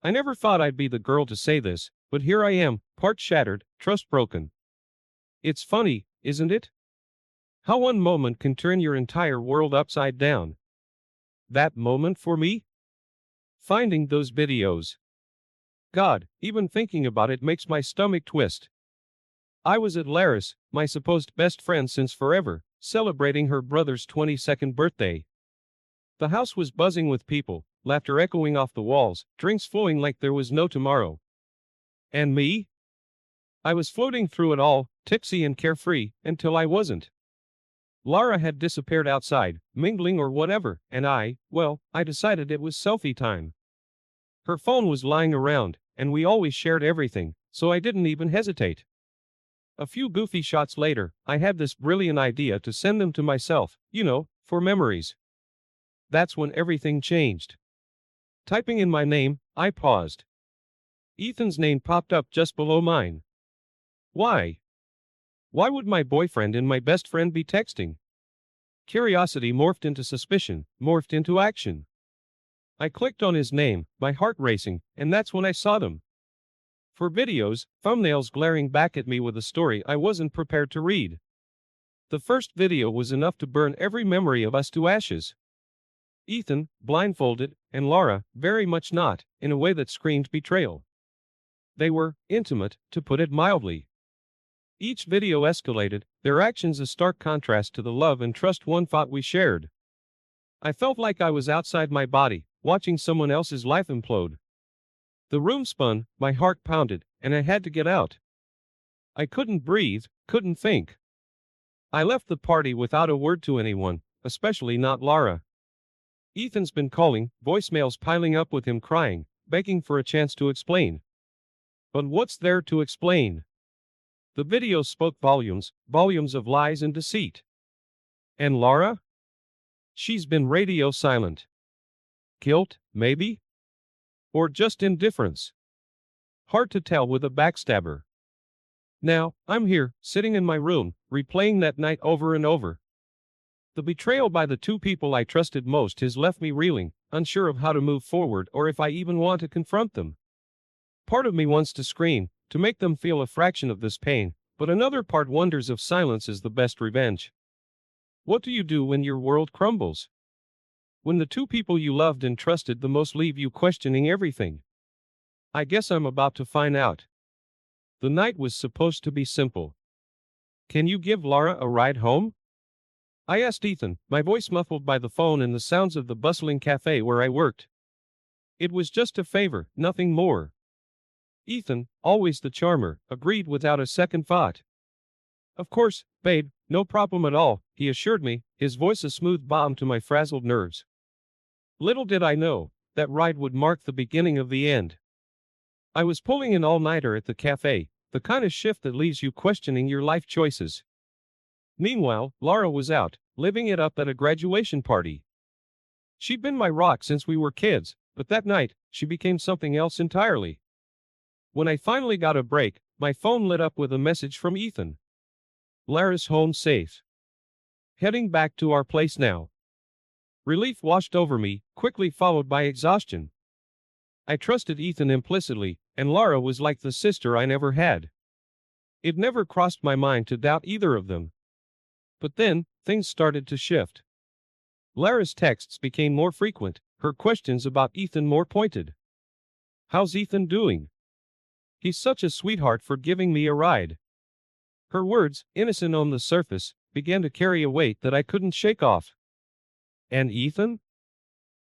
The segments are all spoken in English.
I never thought I'd be the girl to say this, but here I am, part shattered, trust broken. It's funny, isn't it? How one moment can turn your entire world upside down. That moment for me? Finding those videos. God, even thinking about it makes my stomach twist. I was at Laris, my supposed best friend since forever, celebrating her brother's 22nd birthday. The house was buzzing with people, laughter echoing off the walls, drinks flowing like there was no tomorrow. And me? I was floating through it all, tipsy and carefree, until I wasn't. Lara had disappeared outside, mingling or whatever, and I decided it was selfie time. Her phone was lying around, and we always shared everything, so I didn't even hesitate. A few goofy shots later, I had this brilliant idea to send them to myself, for memories. That's when everything changed. Typing in my name, I paused. Ethan's name popped up just below mine. Why? Why would my boyfriend and my best friend be texting? Curiosity morphed into suspicion, morphed into action. I clicked on his name, my heart racing, and that's when I saw them. For videos, thumbnails glaring back at me with a story I wasn't prepared to read. The first video was enough to burn every memory of us to ashes. Ethan, blindfolded, and Lara, very much not, in a way that screamed betrayal. They were intimate, to put it mildly. Each video escalated, their actions a stark contrast to the love and trust one thought we shared. I felt like I was outside my body, watching someone else's life implode. The room spun, my heart pounded, and I had to get out. I couldn't breathe, couldn't think. I left the party without a word to anyone, especially not Lara. Ethan's been calling, voicemails piling up with him crying, begging for a chance to explain. But what's there to explain? The video spoke volumes, volumes of lies and deceit. And Lara? She's been radio silent. Guilt, maybe? Or just indifference? Hard to tell with a backstabber. Now, I'm here, sitting in my room, replaying that night over and over. The betrayal by the two people I trusted most has left me reeling, unsure of how to move forward or if I even want to confront them. Part of me wants to scream, to make them feel a fraction of this pain, but another part wonders if silence is the best revenge. What do you do when your world crumbles? When the two people you loved and trusted the most leave you questioning everything? I guess I'm about to find out. The night was supposed to be simple. Can you give Lara a ride home? I asked Ethan, my voice muffled by the phone and the sounds of the bustling cafe where I worked. It was just a favor, nothing more. Ethan, always the charmer, agreed without a second thought. Of course, babe, no problem at all, he assured me, his voice a smooth balm to my frazzled nerves. Little did I know, that ride would mark the beginning of the end. I was pulling an all-nighter at the cafe, the kind of shift that leaves you questioning your life choices. Meanwhile, Lara was out, living it up at a graduation party. She'd been my rock since we were kids, but that night, she became something else entirely. When I finally got a break, my phone lit up with a message from Ethan. Lara's home safe. Heading back to our place now. Relief washed over me, quickly followed by exhaustion. I trusted Ethan implicitly, and Lara was like the sister I never had. It never crossed my mind to doubt either of them. But then, things started to shift. Lara's texts became more frequent, her questions about Ethan more pointed. How's Ethan doing? He's such a sweetheart for giving me a ride. Her words, innocent on the surface, began to carry a weight that I couldn't shake off. And Ethan?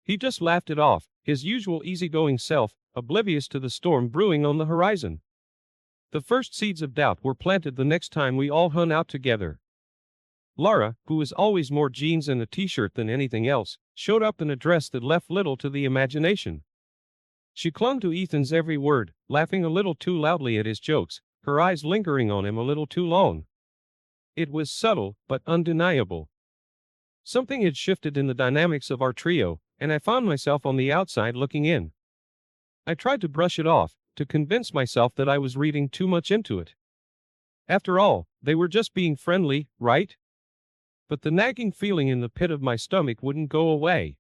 He just laughed it off, his usual easygoing self, oblivious to the storm brewing on the horizon. The first seeds of doubt were planted the next time we all hung out together. Lara, who was always more jeans and a t-shirt than anything else, showed up in a dress that left little to the imagination. She clung to Ethan's every word, laughing a little too loudly at his jokes, her eyes lingering on him a little too long. It was subtle, but undeniable. Something had shifted in the dynamics of our trio, and I found myself on the outside looking in. I tried to brush it off, to convince myself that I was reading too much into it. After all, they were just being friendly, right? But the nagging feeling in the pit of my stomach wouldn't go away.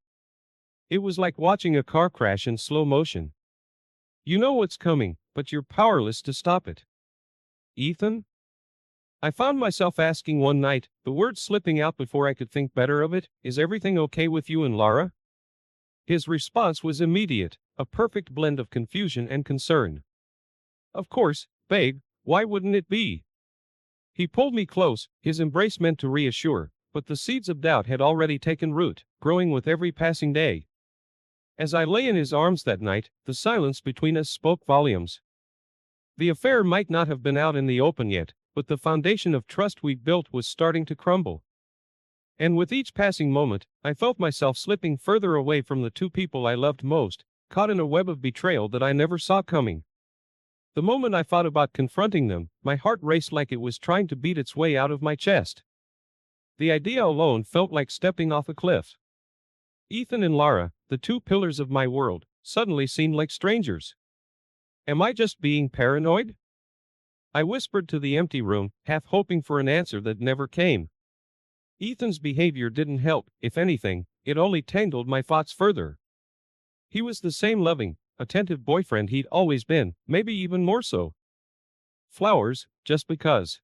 It was like watching a car crash in slow motion. You know what's coming, but you're powerless to stop it. Ethan? I found myself asking one night, the words slipping out before I could think better of it, is everything okay with you and Lara? His response was immediate, a perfect blend of confusion and concern. Of course, babe, why wouldn't it be? He pulled me close, his embrace meant to reassure, but the seeds of doubt had already taken root, growing with every passing day. As I lay in his arms that night, the silence between us spoke volumes. The affair might not have been out in the open yet, but the foundation of trust we'd built was starting to crumble. And with each passing moment, I felt myself slipping further away from the two people I loved most, caught in a web of betrayal that I never saw coming. The moment I thought about confronting them, my heart raced like it was trying to beat its way out of my chest. The idea alone felt like stepping off a cliff. Ethan and Lara, the two pillars of my world, suddenly seemed like strangers. Am I just being paranoid? I whispered to the empty room, half hoping for an answer that never came. Ethan's behavior didn't help, if anything, it only tangled my thoughts further. He was the same loving, attentive boyfriend he'd always been, maybe even more so. Flowers, just because.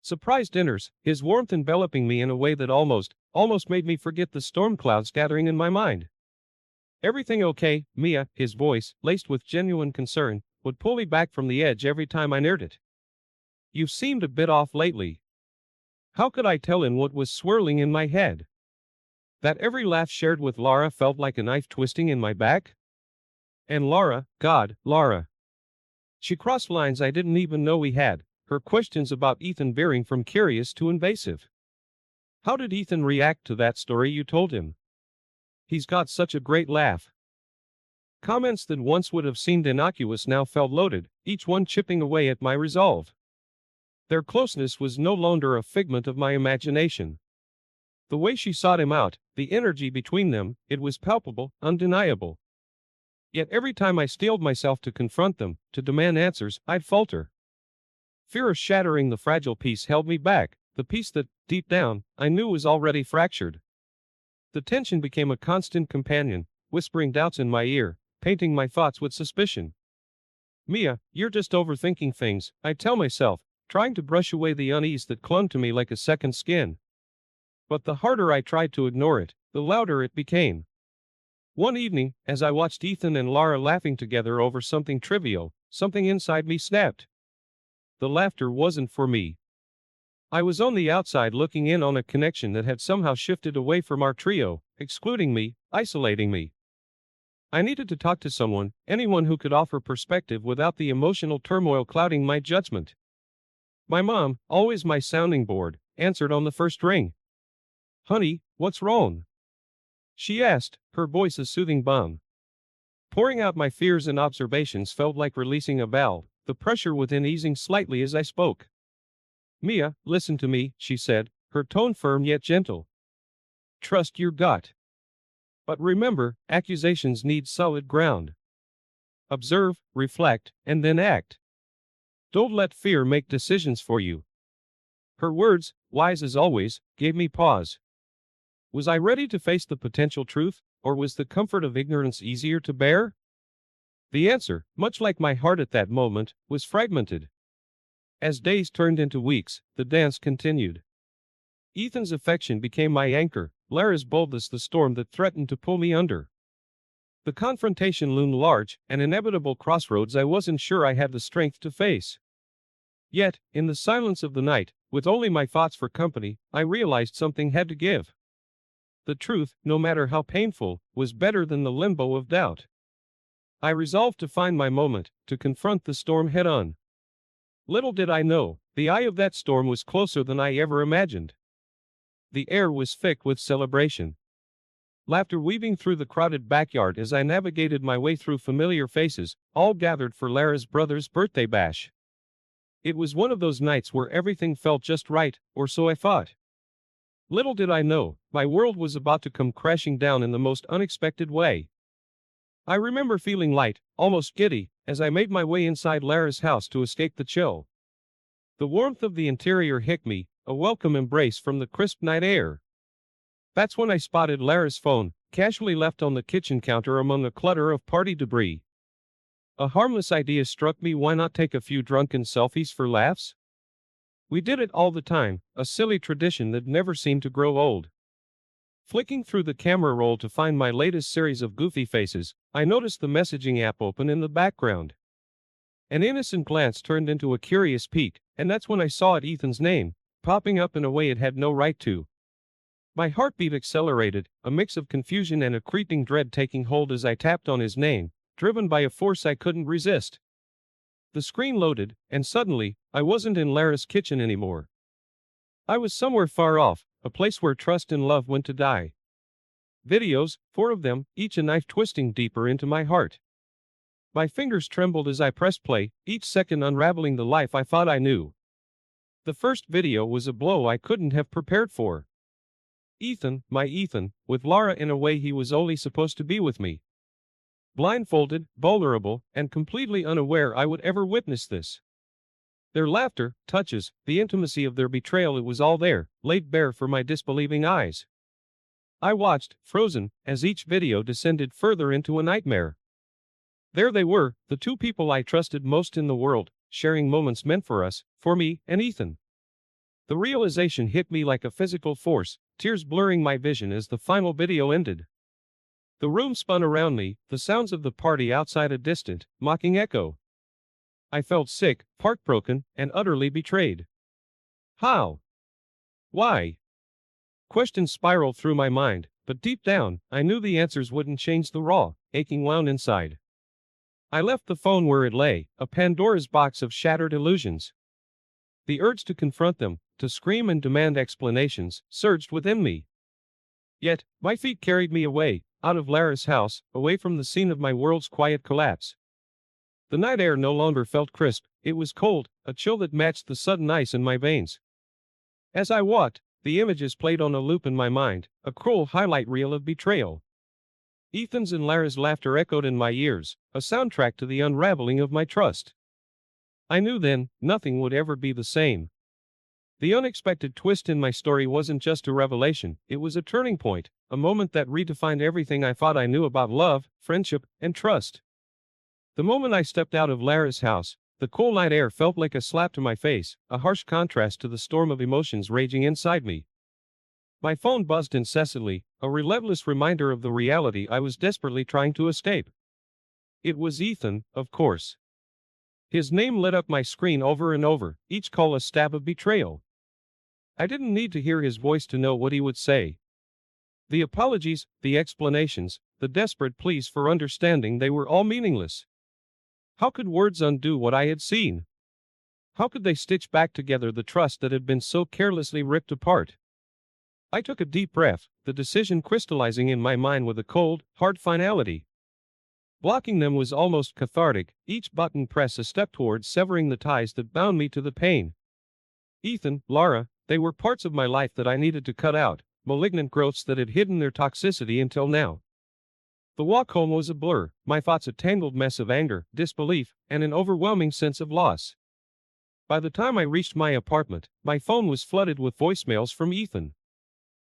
Surprise dinners, his warmth enveloping me in a way that almost made me forget the storm clouds gathering in my mind. Everything okay, Mia, his voice, laced with genuine concern, would pull me back from the edge every time I neared it. You've seemed a bit off lately. How could I tell in what was swirling in my head? That every laugh shared with Lara felt like a knife twisting in my back? And Lara, God, Lara. She crossed lines I didn't even know we had, her questions about Ethan veering from curious to invasive. How did Ethan react to that story you told him? He's got such a great laugh. Comments that once would have seemed innocuous now felt loaded, each one chipping away at my resolve. Their closeness was no longer a figment of my imagination. The way she sought him out, the energy between them, it was palpable, undeniable. Yet every time I steeled myself to confront them, to demand answers, I'd falter. Fear of shattering the fragile peace held me back, the peace that, deep down, I knew was already fractured. The tension became a constant companion, whispering doubts in my ear, painting my thoughts with suspicion. Mia, you're just overthinking things, I tell myself, trying to brush away the unease that clung to me like a second skin. But the harder I tried to ignore it, the louder it became. One evening, as I watched Ethan and Lara laughing together over something trivial, something inside me snapped. The laughter wasn't for me. I was on the outside looking in on a connection that had somehow shifted away from our trio, excluding me, isolating me. I needed to talk to someone, anyone who could offer perspective without the emotional turmoil clouding my judgment. My mom, always my sounding board, answered on the first ring. Honey, what's wrong? She asked, her voice a soothing balm. Pouring out my fears and observations felt like releasing a valve, the pressure within easing slightly as I spoke. Mia, listen to me, she said, her tone firm yet gentle. Trust your gut. But remember, accusations need solid ground. Observe, reflect, and then act. Don't let fear make decisions for you. Her words, wise as always, gave me pause. Was I ready to face the potential truth, or was the comfort of ignorance easier to bear? The answer, much like my heart at that moment, was fragmented. As days turned into weeks, the dance continued. Ethan's affection became my anchor, Lara's boldness the storm that threatened to pull me under. The confrontation loomed large, an inevitable crossroads I wasn't sure I had the strength to face. Yet, in the silence of the night, with only my thoughts for company, I realized something had to give. The truth, no matter how painful, was better than the limbo of doubt. I resolved to find my moment, to confront the storm head-on. Little did I know, the eye of that storm was closer than I ever imagined. The air was thick with celebration. Laughter weaving through the crowded backyard as I navigated my way through familiar faces, all gathered for Lara's brother's birthday bash. It was one of those nights where everything felt just right, or so I thought. Little did I know, my world was about to come crashing down in the most unexpected way. I remember feeling light, almost giddy, as I made my way inside Lara's house to escape the chill. The warmth of the interior hit me, a welcome embrace from the crisp night air. That's when I spotted Lara's phone, casually left on the kitchen counter among a clutter of party debris. A harmless idea struck me: why not take a few drunken selfies for laughs? We did it all the time, a silly tradition that never seemed to grow old. Flicking through the camera roll to find my latest series of goofy faces, I noticed the messaging app open in the background. An innocent glance turned into a curious peek, and that's when I saw Ethan's name, popping up in a way it had no right to. My heartbeat accelerated, a mix of confusion and a creeping dread taking hold as I tapped on his name, driven by a force I couldn't resist. The screen loaded, and suddenly, I wasn't in Lara's kitchen anymore. I was somewhere far off, a place where trust and love went to die. Videos, 4 of them, each a knife twisting deeper into my heart. My fingers trembled as I pressed play, each second unraveling the life I thought I knew. The first video was a blow I couldn't have prepared for. Ethan, my Ethan, with Lara in a way he was only supposed to be with me. Blindfolded, vulnerable, and completely unaware I would ever witness this. Their laughter, touches, the intimacy of their betrayal, it was all there, laid bare for my disbelieving eyes. I watched, frozen, as each video descended further into a nightmare. There they were, the two people I trusted most in the world, sharing moments meant for us, for me and Ethan. The realization hit me like a physical force, tears blurring my vision as the final video ended. The room spun around me, the sounds of the party outside a distant, mocking echo. I felt sick, heartbroken, and utterly betrayed. How? Why? Questions spiraled through my mind, but deep down, I knew the answers wouldn't change the raw, aching wound inside. I left the phone where it lay, a Pandora's box of shattered illusions. The urge to confront them, to scream and demand explanations, surged within me. Yet, my feet carried me away, out of Lara's house, away from the scene of my world's quiet collapse. The night air no longer felt crisp, it was cold, a chill that matched the sudden ice in my veins. As I walked, the images played on a loop in my mind, a cruel highlight reel of betrayal. Ethan's and Lara's laughter echoed in my ears, a soundtrack to the unraveling of my trust. I knew then, nothing would ever be the same. The unexpected twist in my story wasn't just a revelation, it was a turning point, a moment that redefined everything I thought I knew about love, friendship, and trust. The moment I stepped out of Lara's house, the cool night air felt like a slap to my face, a harsh contrast to the storm of emotions raging inside me. My phone buzzed incessantly, a relentless reminder of the reality I was desperately trying to escape. It was Ethan, of course. His name lit up my screen over and over, each call a stab of betrayal. I didn't need to hear his voice to know what he would say. The apologies, the explanations, the desperate pleas for understanding, they were all meaningless. How could words undo what I had seen? How could they stitch back together the trust that had been so carelessly ripped apart? I took a deep breath, the decision crystallizing in my mind with a cold, hard finality. Blocking them was almost cathartic, each button press a step towards severing the ties that bound me to the pain. Ethan, Lara, they were parts of my life that I needed to cut out, malignant growths that had hidden their toxicity until now. The walk home was a blur, my thoughts a tangled mess of anger, disbelief, and an overwhelming sense of loss. By the time I reached my apartment, my phone was flooded with voicemails from Ethan.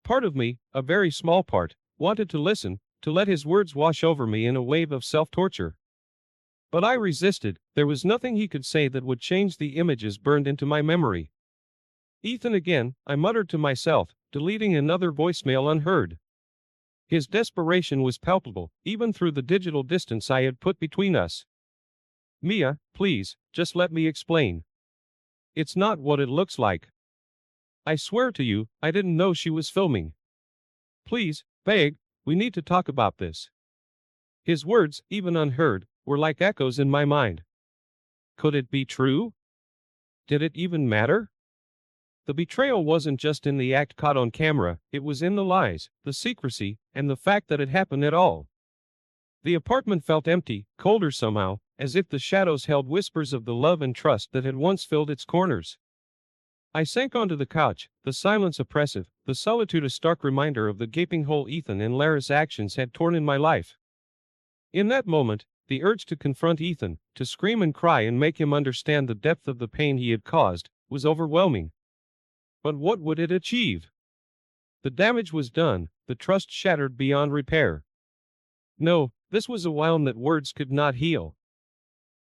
Part of me, a very small part, wanted to listen, to let his words wash over me in a wave of self-torture. But I resisted, there was nothing he could say that would change the images burned into my memory. Ethan again, I muttered to myself, deleting another voicemail unheard. His desperation was palpable, even through the digital distance I had put between us. Mia, please, just let me explain. It's not what it looks like. I swear to you, I didn't know she was filming. Please, beg, we need to talk about this. His words, even unheard, were like echoes in my mind. Could it be true? Did it even matter? The betrayal wasn't just in the act caught on camera, it was in the lies, the secrecy, and the fact that it happened at all. The apartment felt empty, colder somehow, as if the shadows held whispers of the love and trust that had once filled its corners. I sank onto the couch, the silence oppressive, the solitude a stark reminder of the gaping hole Ethan and Lara's actions had torn in my life. In that moment, the urge to confront Ethan, to scream and cry and make him understand the depth of the pain he had caused, was overwhelming. But what would it achieve? The damage was done, the trust shattered beyond repair. No, this was a wound that words could not heal.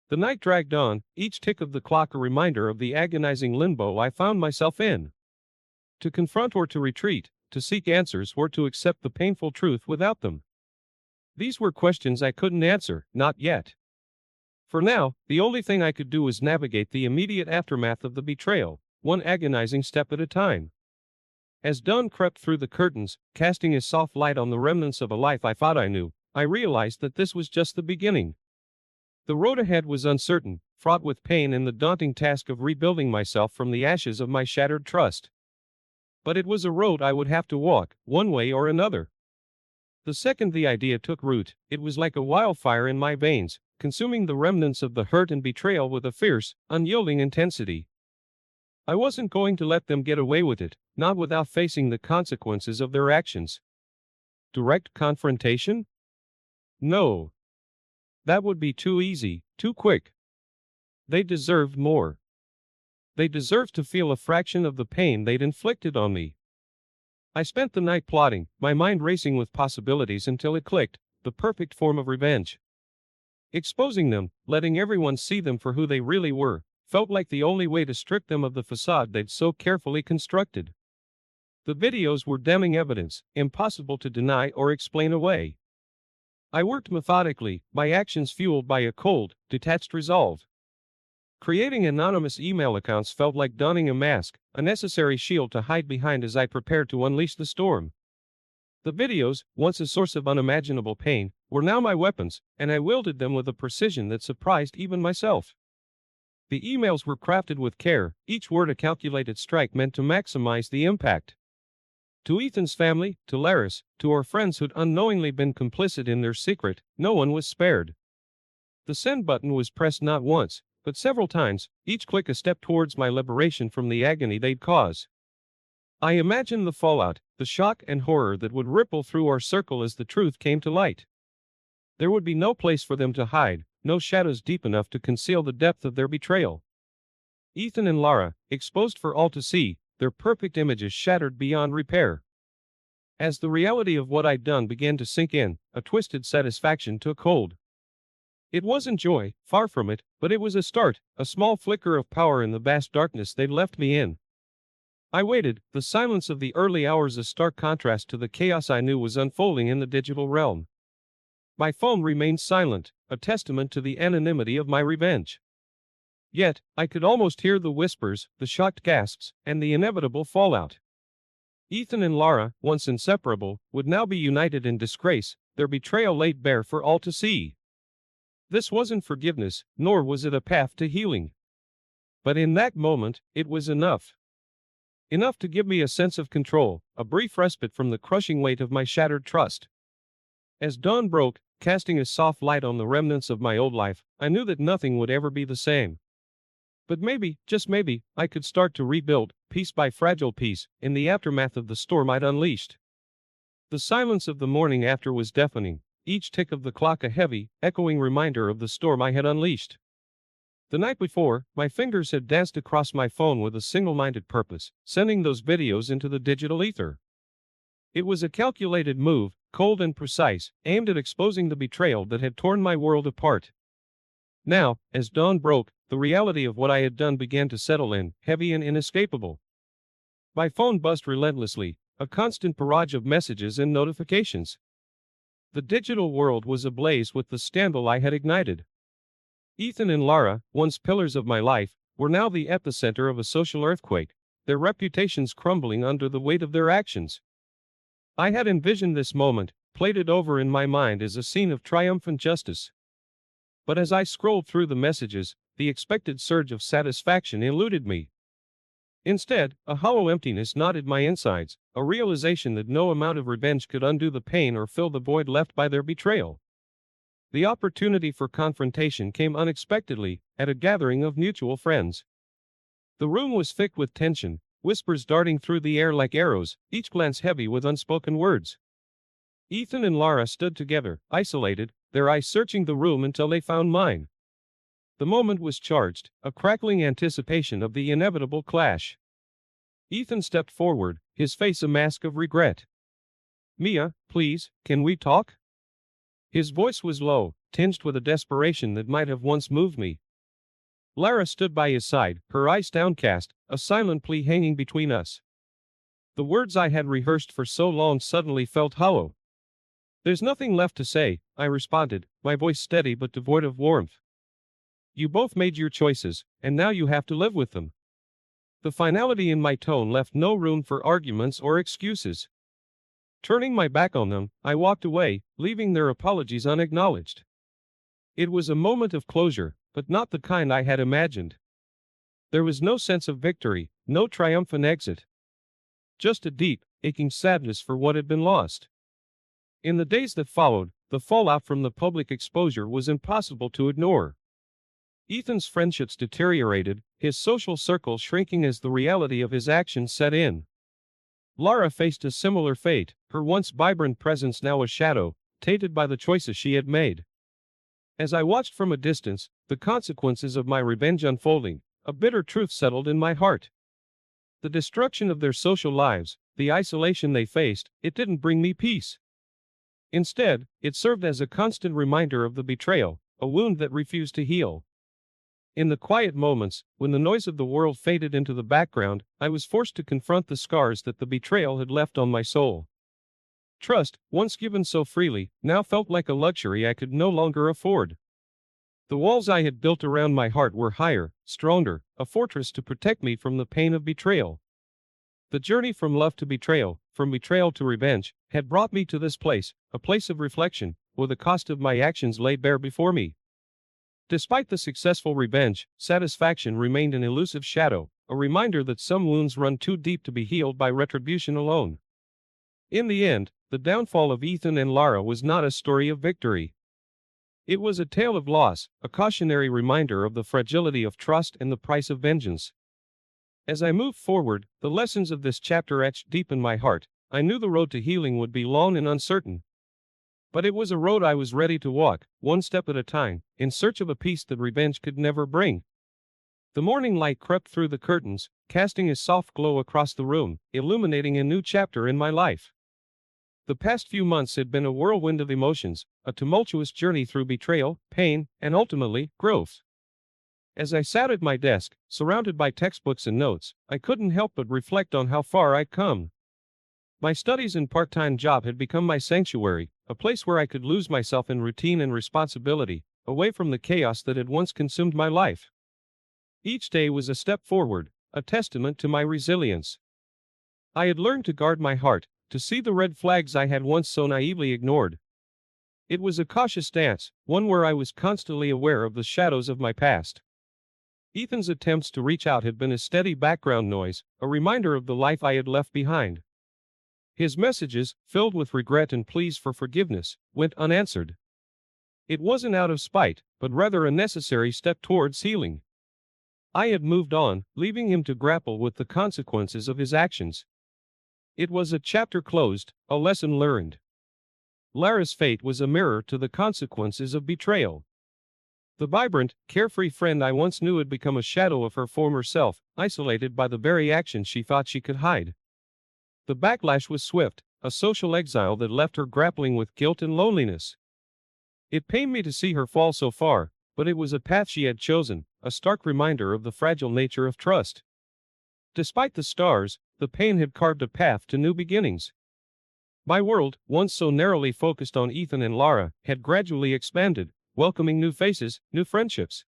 The night dragged on, each tick of the clock a reminder of the agonizing limbo I found myself in. To confront or to retreat, to seek answers or to accept the painful truth without them. These were questions I couldn't answer, not yet. For now, the only thing I could do was navigate the immediate aftermath of the betrayal, one agonizing step at a time. As dawn crept through the curtains, casting a soft light on the remnants of a life I thought I knew, I realized that this was just the beginning. The road ahead was uncertain, fraught with pain and the daunting task of rebuilding myself from the ashes of my shattered trust. But it was a road I would have to walk, one way or another. The second the idea took root, it was like a wildfire in my veins, consuming the remnants of the hurt and betrayal with a fierce, unyielding intensity. I wasn't going to let them get away with it, not without facing the consequences of their actions. Direct confrontation? No. That would be too easy, too quick. They deserved more. They deserved to feel a fraction of the pain they'd inflicted on me. I spent the night plotting, my mind racing with possibilities until it clicked, the perfect form of revenge. Exposing them, letting everyone see them for who they really were, felt like the only way to strip them of the facade they'd so carefully constructed. The videos were damning evidence, impossible to deny or explain away. I worked methodically, my actions fueled by a cold, detached resolve. Creating anonymous email accounts felt like donning a mask, a necessary shield to hide behind as I prepared to unleash the storm. The videos, once a source of unimaginable pain, were now my weapons, and I wielded them with a precision that surprised even myself. The emails were crafted with care, each word a calculated strike meant to maximize the impact. To Ethan's family, to Laris, to our friends who'd unknowingly been complicit in their secret, no one was spared. The send button was pressed not once, but several times, each click a step towards my liberation from the agony they'd cause. I imagined the fallout, the shock and horror that would ripple through our circle as the truth came to light. There would be no place for them to hide, no shadows deep enough to conceal the depth of their betrayal. Ethan and Lara, exposed for all to see, their perfect images shattered beyond repair. As the reality of what I'd done began to sink in, a twisted satisfaction took hold. It wasn't joy, far from it, but it was a start, a small flicker of power in the vast darkness they'd left me in. I waited, the silence of the early hours a stark contrast to the chaos I knew was unfolding in the digital realm. My phone remained silent, a testament to the anonymity of my revenge. Yet, I could almost hear the whispers, the shocked gasps, and the inevitable fallout. Ethan and Lara, once inseparable, would now be united in disgrace, their betrayal laid bare for all to see. This wasn't forgiveness, nor was it a path to healing. But in that moment, it was enough. Enough to give me a sense of control, a brief respite from the crushing weight of my shattered trust. As dawn broke, casting a soft light on the remnants of my old life, I knew that nothing would ever be the same. But maybe, just maybe, I could start to rebuild, piece by fragile piece, in the aftermath of the storm I'd unleashed. The silence of the morning after was deafening, each tick of the clock a heavy, echoing reminder of the storm I had unleashed. The night before, my fingers had danced across my phone with a single-minded purpose, sending those videos into the digital ether. It was a calculated move, cold and precise, aimed at exposing the betrayal that had torn my world apart. Now, as dawn broke, the reality of what I had done began to settle in, heavy and inescapable. My phone buzzed relentlessly, a constant barrage of messages and notifications. The digital world was ablaze with the scandal I had ignited. Ethan and Lara, once pillars of my life, were now the epicenter of a social earthquake, their reputations crumbling under the weight of their actions. I had envisioned this moment, played it over in my mind as a scene of triumphant justice. But as I scrolled through the messages, the expected surge of satisfaction eluded me. Instead, a hollow emptiness knotted my insides, a realization that no amount of revenge could undo the pain or fill the void left by their betrayal. The opportunity for confrontation came unexpectedly, at a gathering of mutual friends. The room was thick with tension, whispers darting through the air like arrows, each glance heavy with unspoken words. Ethan and Lara stood together, isolated, their eyes searching the room until they found mine. The moment was charged, a crackling anticipation of the inevitable clash. Ethan stepped forward, his face a mask of regret. "Mia, please, can we talk?" His voice was low, tinged with a desperation that might have once moved me. Lara stood by his side, her eyes downcast, a silent plea hanging between us. The words I had rehearsed for so long suddenly felt hollow. "There's nothing left to say," I responded, my voice steady but devoid of warmth. "You both made your choices, and now you have to live with them." The finality in my tone left no room for arguments or excuses. Turning my back on them, I walked away, leaving their apologies unacknowledged. It was a moment of closure, but not the kind I had imagined. There was no sense of victory, no triumphant exit. Just a deep, aching sadness for what had been lost. In the days that followed, the fallout from the public exposure was impossible to ignore. Ethan's friendships deteriorated, his social circle shrinking as the reality of his actions set in. Lara faced a similar fate, her once vibrant presence now a shadow, tainted by the choices she had made. As I watched from a distance, the consequences of my revenge unfolding, a bitter truth settled in my heart. The destruction of their social lives, the isolation they faced, it didn't bring me peace. Instead, it served as a constant reminder of the betrayal, a wound that refused to heal. In the quiet moments, when the noise of the world faded into the background, I was forced to confront the scars that the betrayal had left on my soul. Trust, once given so freely, now felt like a luxury I could no longer afford. The walls I had built around my heart were higher, stronger, a fortress to protect me from the pain of betrayal. The journey from love to betrayal, from betrayal to revenge, had brought me to this place, a place of reflection, where the cost of my actions lay bare before me. Despite the successful revenge, satisfaction remained an elusive shadow, a reminder that some wounds run too deep to be healed by retribution alone. In the end, the downfall of Ethan and Lara was not a story of victory. It was a tale of loss, a cautionary reminder of the fragility of trust and the price of vengeance. As I moved forward, the lessons of this chapter etched deep in my heart. I knew the road to healing would be long and uncertain. But it was a road I was ready to walk, one step at a time, in search of a peace that revenge could never bring. The morning light crept through the curtains, casting a soft glow across the room, illuminating a new chapter in my life. The past few months had been a whirlwind of emotions, a tumultuous journey through betrayal, pain, and ultimately, growth. As I sat at my desk, surrounded by textbooks and notes, I couldn't help but reflect on how far I'd come. My studies and part-time job had become my sanctuary, a place where I could lose myself in routine and responsibility, away from the chaos that had once consumed my life. Each day was a step forward, a testament to my resilience. I had learned to guard my heart, to see the red flags I had once so naively ignored. It was a cautious dance, one where I was constantly aware of the shadows of my past. Ethan's attempts to reach out had been a steady background noise, a reminder of the life I had left behind. His messages, filled with regret and pleas for forgiveness, went unanswered. It wasn't out of spite, but rather a necessary step towards healing. I had moved on, leaving him to grapple with the consequences of his actions. It was a chapter closed, a lesson learned. Lara's fate was a mirror to the consequences of betrayal. The vibrant, carefree friend I once knew had become a shadow of her former self, isolated by the very actions she thought she could hide. The backlash was swift, a social exile that left her grappling with guilt and loneliness. It pained me to see her fall so far, but it was a path she had chosen, a stark reminder of the fragile nature of trust. Despite the stars, the pain had carved a path to new beginnings. My world, once so narrowly focused on Ethan and Lara, had gradually expanded, welcoming new faces, new friendships.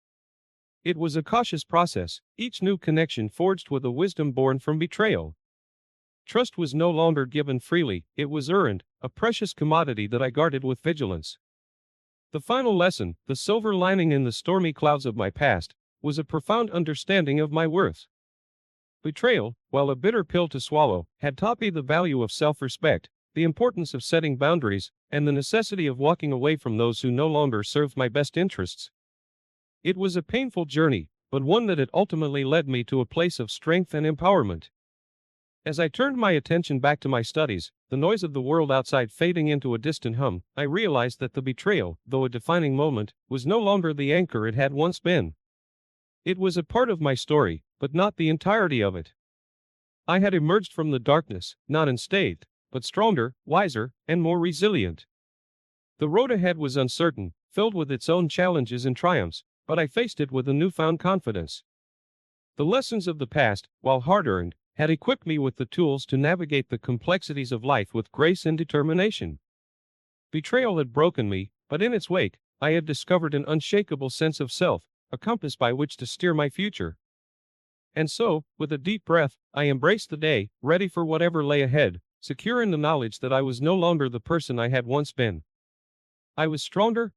It was a cautious process, each new connection forged with a wisdom born from betrayal. Trust was no longer given freely, it was earned, a precious commodity that I guarded with vigilance. The final lesson, the silver lining in the stormy clouds of my past, was a profound understanding of my worth. Betrayal, while a bitter pill to swallow, had taught me the value of self-respect, the importance of setting boundaries, and the necessity of walking away from those who no longer served my best interests. It was a painful journey, but one that had ultimately led me to a place of strength and empowerment. As I turned my attention back to my studies, the noise of the world outside fading into a distant hum, I realized that the betrayal, though a defining moment, was no longer the anchor it had once been. It was a part of my story, but not the entirety of it. I had emerged from the darkness, not unscathed, but stronger, wiser, and more resilient. The road ahead was uncertain, filled with its own challenges and triumphs, but I faced it with a newfound confidence. The lessons of the past, while hard earned, had equipped me with the tools to navigate the complexities of life with grace and determination. Betrayal had broken me, but in its wake, I had discovered an unshakable sense of self, a compass by which to steer my future. And so, with a deep breath, I embraced the day, ready for whatever lay ahead, secure in the knowledge that I was no longer the person I had once been. I was stronger,